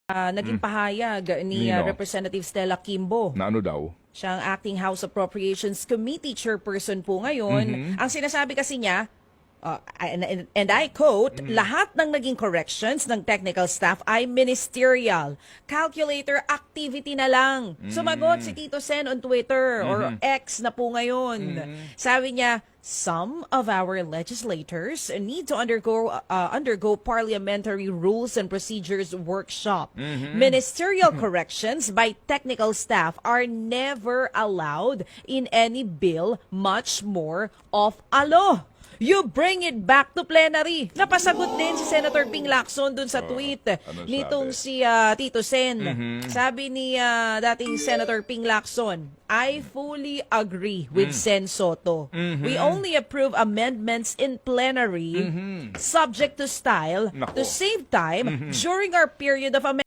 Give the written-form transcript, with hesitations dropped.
naging pahayag ni Nino? Representative Stella Kimbo. Na ano daw? Siya ang acting House Appropriations Committee chairperson po ngayon. Ang sinasabi kasi niya, and I quote, lahat ng naging corrections ng technical staff ay ministerial. Calculator activity na lang. Sumagot si Tito Sen on Twitter or X na po ngayon. Sabi niya, some of our legislators need to undergo parliamentary rules and procedures workshop. Ministerial corrections by technical staff are never allowed in any bill, much more of a law. You bring it back to plenary. Napasagot din si Senator Ping Lacson dun sa tweet nitong si Tito Sen. Sabi ni dating Senator Ping Lacson, I fully agree with Sen Soto. We only approve amendments in plenary subject to style to save time during our period of amendments.